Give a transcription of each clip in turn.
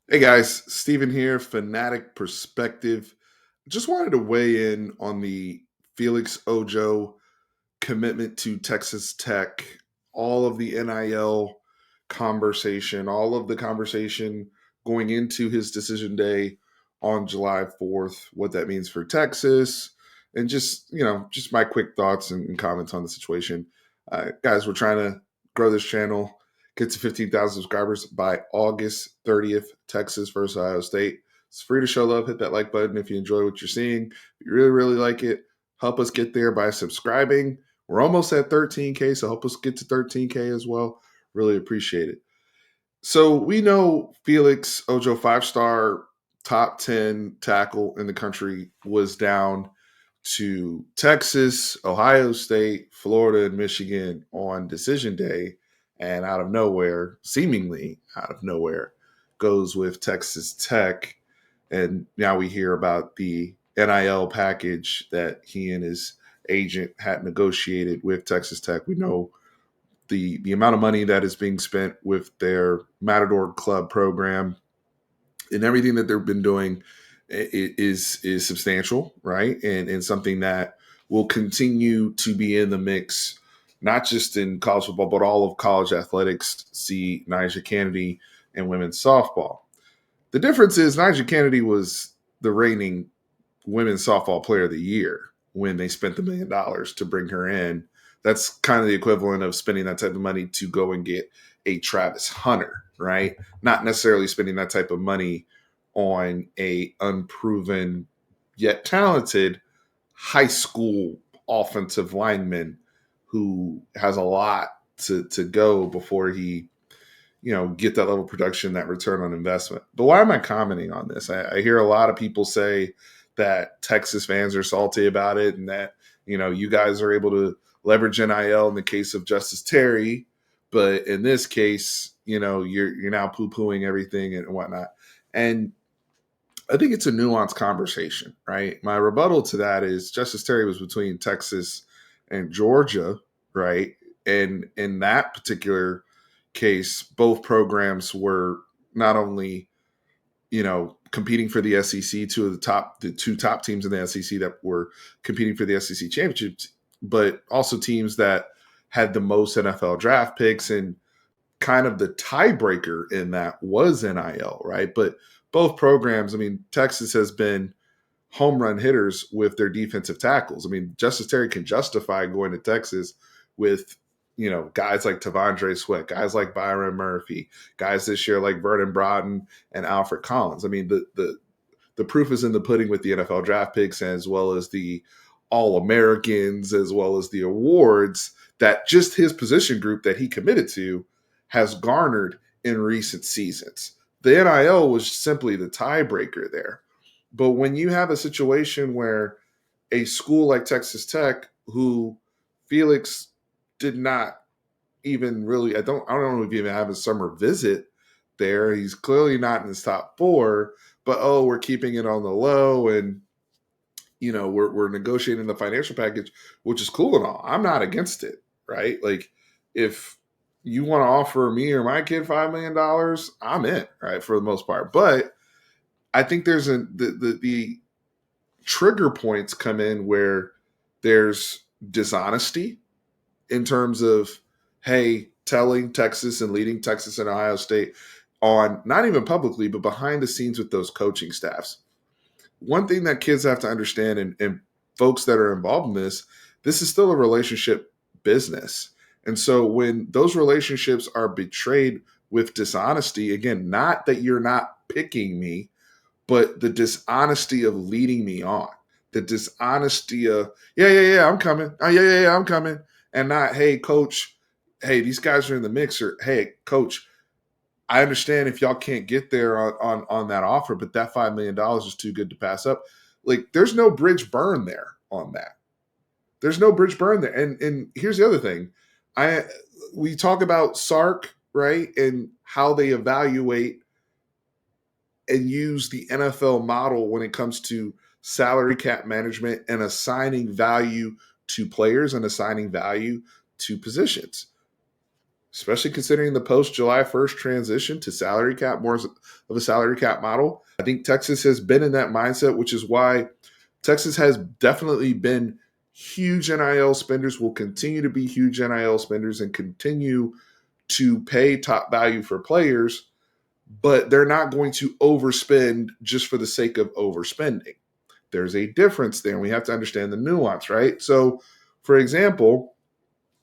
Hey guys, Steven here, Fanatic Perspective. Just wanted to weigh in on the Felix Ojo commitment to Texas Tech, all of the NIL conversation, all of the conversation going into his decision day on July 4th, what that means for Texas, and just my quick thoughts and comments on the situation. Guys, we're trying to grow this channel, get to 15,000 subscribers by August 30th, Texas versus Ohio State. It's free to show love. Hit that like button if you enjoy what you're seeing. If you really, really like it, help us get there by subscribing. We're almost at 13K, so help us get to 13K as well. Really appreciate it. So we know Felix Ojo, 5-star, top 10 tackle in the country, was down to Texas, Ohio State, Florida, and Michigan on decision day. And out of nowhere, seemingly out of nowhere, goes with Texas Tech. And now we hear about the NIL package that he and his agent had negotiated with Texas Tech. We know the amount of money that is being spent with their Matador Club program and everything that they've been doing is substantial, right? And something that will continue to be in the mix, not just in college football, but all of college athletics. See Nyjah Kennedy and women's softball. The difference is Nyjah Kennedy was the reigning women's softball player of the year when they spent $1 million to bring her in. That's kind of the equivalent of spending that type of money to go and get a Travis Hunter, right? Not necessarily spending that type of money on a unproven yet talented high school offensive lineman who has a lot to go before he get that level of production, that return on investment. But why am I commenting on this? I hear a lot of people say that Texas fans are salty about it, and that you guys are able to leverage NIL in the case of Justice Terry, but in this case, you're now poo pooing everything and whatnot. And I think it's a nuanced conversation, right? My rebuttal to that is Justice Terry was between Texas and Georgia, right? And in that particular case, both programs were not only, competing for the SEC, the two top teams in the SEC that were competing for the SEC championships, but also teams that had the most NFL draft picks, and kind of the tiebreaker in that was NIL, right? But both programs, I mean, Texas has been home run hitters with their defensive tackles. I mean, Justice Terry can justify going to Texas with, guys like Tavondre Sweat, guys like Byron Murphy, guys this year like Vernon Broughton and Alfred Collins. I mean, the proof is in the pudding with the NFL draft picks, as well as the All Americans, as well as the awards that just his position group that he committed to has garnered in recent seasons. The NIL was simply the tiebreaker there. But when you have a situation where a school like Texas Tech, who Felix did not even really, I don't know if he even have a summer visit there. He's clearly not in his top four, but we're keeping it on the low, and we're negotiating the financial package, which is cool and all. I'm not against it, right? Like, if you want to offer me or my kid $5 million, I'm in, right, for the most part. But I think there's the trigger points come in where there's dishonesty in terms of, hey, telling Texas and leading Texas and Ohio State on, not even publicly, but behind the scenes with those coaching staffs. One thing that kids have to understand, and folks that are involved in this is still a relationship business. And so when those relationships are betrayed with dishonesty, again, not that you're not picking me, but the dishonesty of leading me on, the dishonesty of, yeah, I'm coming. Oh, yeah, I'm coming. And not, hey, coach, hey, these guys are in the mixer. Hey, coach, I understand if y'all can't get there on that offer, but that $5 million is too good to pass up. Like, there's no bridge burn there on that. There's no bridge burn there. And here's the other thing. We talk about Sark, right? And how they evaluate and use the NFL model when it comes to salary cap management and assigning value to players and assigning value to positions. especially considering the post July 1st transition to salary cap, more of a salary cap model. I think Texas has been in that mindset, which is why Texas has definitely been huge NIL spenders, will continue to be huge NIL spenders, and continue to pay top value for players, but they're not going to overspend just for the sake of overspending. There's a difference there, and we have to understand the nuance, right? So, for example,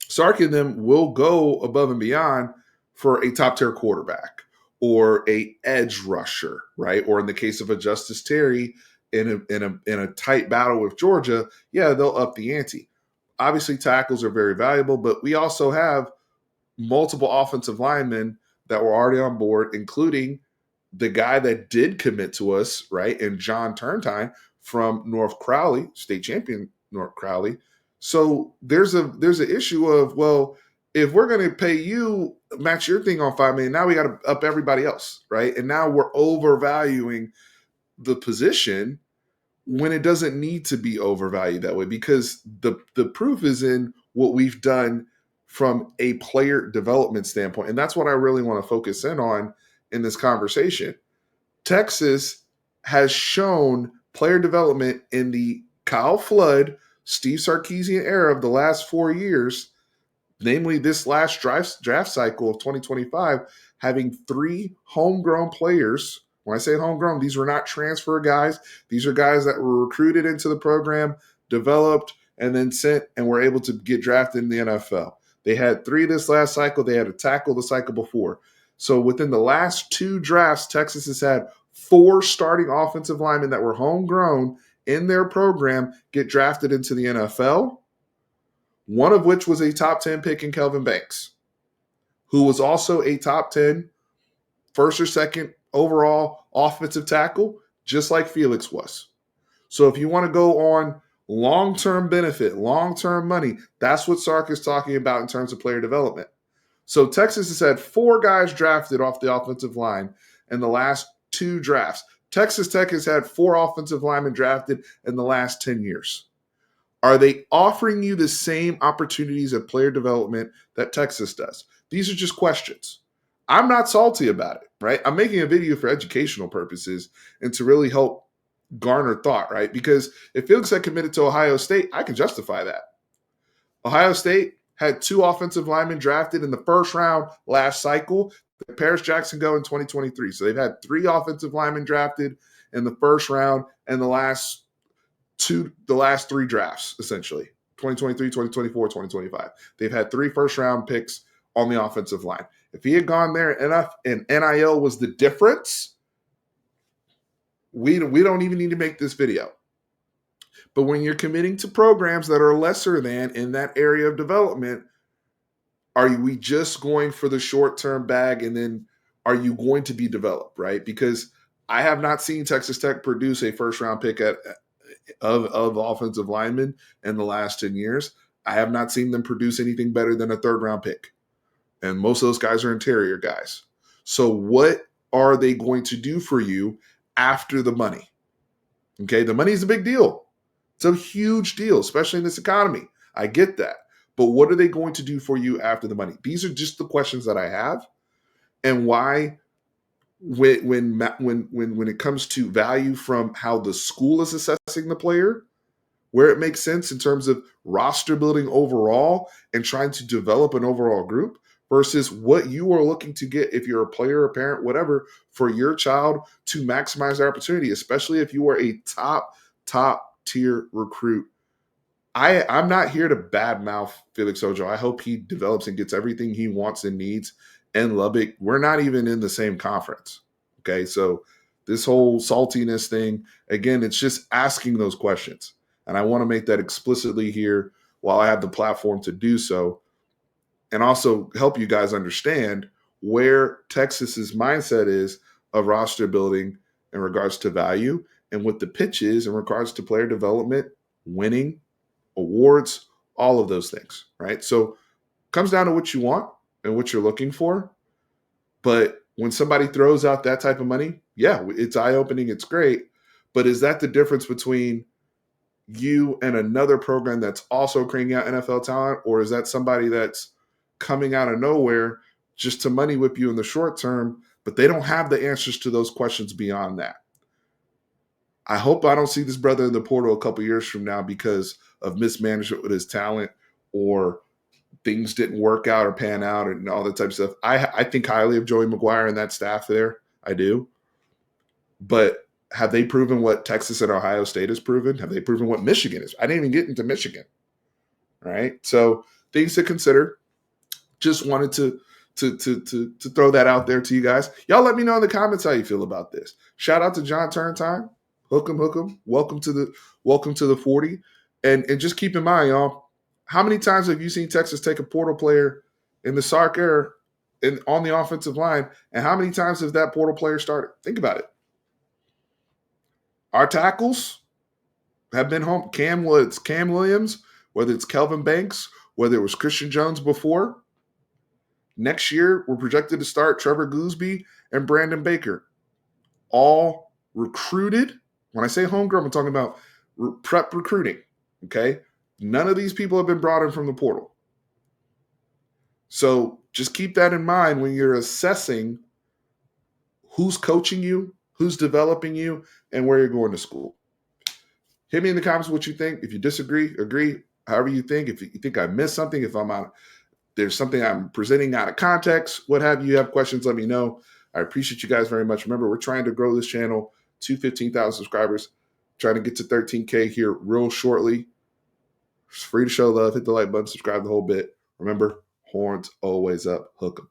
Sark and them will go above and beyond for a top tier quarterback or a edge rusher, right? Or in the case of a Justice Terry in a tight battle with Georgia, yeah, they'll up the ante. Obviously, tackles are very valuable, but we also have multiple offensive linemen that were already on board, including the guy that did commit to us, right? And John Turntine from North Crowley, state champion North Crowley. So there's an issue of, well, if we're going to pay you, match your thing on $5 million, now we got to up everybody else, right? And now we're overvaluing the position when it doesn't need to be overvalued that way, because the proof is in what we've done from a player development standpoint. And that's what I really want to focus in on in this conversation. Texas has shown player development in the Kyle Flood, Steve Sarkisian era of the last 4 years, namely this last draft cycle of 2025, having 3 homegrown players. When I say homegrown, these were not transfer guys. These are guys that were recruited into the program, developed, and then sent and were able to get drafted in the NFL. They had 3 this last cycle. They had a tackle the cycle before. So within the last 2 drafts, Texas has had 4 starting offensive linemen that were homegrown in their program get drafted into the NFL, one of which was a top 10 pick in Kelvin Banks, who was also a top 10 first or second overall offensive tackle, just like Felix was. So if you want to go on long-term benefit, long-term money, that's what Sark is talking about in terms of player development. So Texas has had 4 guys drafted off the offensive line in the last 2 drafts. Texas Tech has had 4 offensive linemen drafted in the last 10 years. Are they offering you the same opportunities of player development that Texas does? These are just questions. I'm not salty about it, right? I'm making a video for educational purposes and to really help garner thought, right? Because if Felix had committed to Ohio State, I can justify that. Ohio State had 2 offensive linemen drafted in the first round last cycle. Paris Jackson go in 2023. So they've had 3 offensive linemen drafted in the first round and the last 3 drafts, essentially 2023, 2024, 2025. They've had 3 first-round picks on the offensive line. If he had gone there enough and NIL was the difference, we don't even need to make this video. But when you're committing to programs that are lesser than in that area of development, are we just going for the short-term bag, and then are you going to be developed, right? Because I have not seen Texas Tech produce a first-round pick of offensive linemen in the last 10 years. I have not seen them produce anything better than a 3rd-round pick. And most of those guys are interior guys. So what are they going to do for you after the money? Okay, the money is a big deal. It's a huge deal, especially in this economy. I get that. But what are they going to do for you after the money? These are just the questions that I have, and why when it comes to value from how the school is assessing the player, where it makes sense in terms of roster building overall and trying to develop an overall group versus what you are looking to get if you're a player, a parent, whatever, for your child to maximize their opportunity, especially if you are a top tier recruit. I'm not here to badmouth Felix Ojo. I hope he develops and gets everything he wants and needs in Lubbock. We're not even in the same conference. Okay, so this whole saltiness thing, again, it's just asking those questions. And I want to make that explicitly here while I have the platform to do so, and also help you guys understand where Texas's mindset is of roster building in regards to value and what the pitch is in regards to player development, winning, awards, all of those things, right? So it comes down to what you want and what you're looking for. But when somebody throws out that type of money, yeah, it's eye-opening, it's great. But is that the difference between you and another program that's also cranking out NFL talent, or is that somebody that's coming out of nowhere just to money whip you in the short term, but they don't have the answers to those questions beyond that. I hope I don't see this brother in the portal a couple years from now because of mismanagement with his talent or things didn't work out or pan out and all that type of stuff. I think highly of Joey McGuire and that staff there. I do. But have they proven what Texas and Ohio State has proven? Have they proven what Michigan is? I didn't even get into Michigan. Right. So things to consider. Just wanted to throw that out there to you guys. Y'all let me know in the comments how you feel about this. Shout out to John Turntime. Hook 'em. Welcome to the 40. And just keep in mind, y'all, how many times have you seen Texas take a portal player in the Sark era on the offensive line? And how many times has that portal player started? Think about it. Our tackles have been home. Cam Williams, whether it's Kelvin Banks, whether it was Christian Jones before. Next year, we're projected to start Trevor Gooseby and Brandon Baker. All recruited. When I say homegrown, I'm talking about prep recruiting. Okay? None of these people have been brought in from the portal. So just keep that in mind when you're assessing who's coaching you, who's developing you, and where you're going to school. Hit me in the comments what you think. If you disagree, agree, however you think. If you think I missed something, if there's something I'm presenting out of context, what have you have questions, let me know. I appreciate you guys very much. Remember, we're trying to grow this channel to 15,000 subscribers, trying to get to 13K here real shortly. It's free to show love. Hit the like button, subscribe the whole bit. Remember, horns always up. Hook 'em.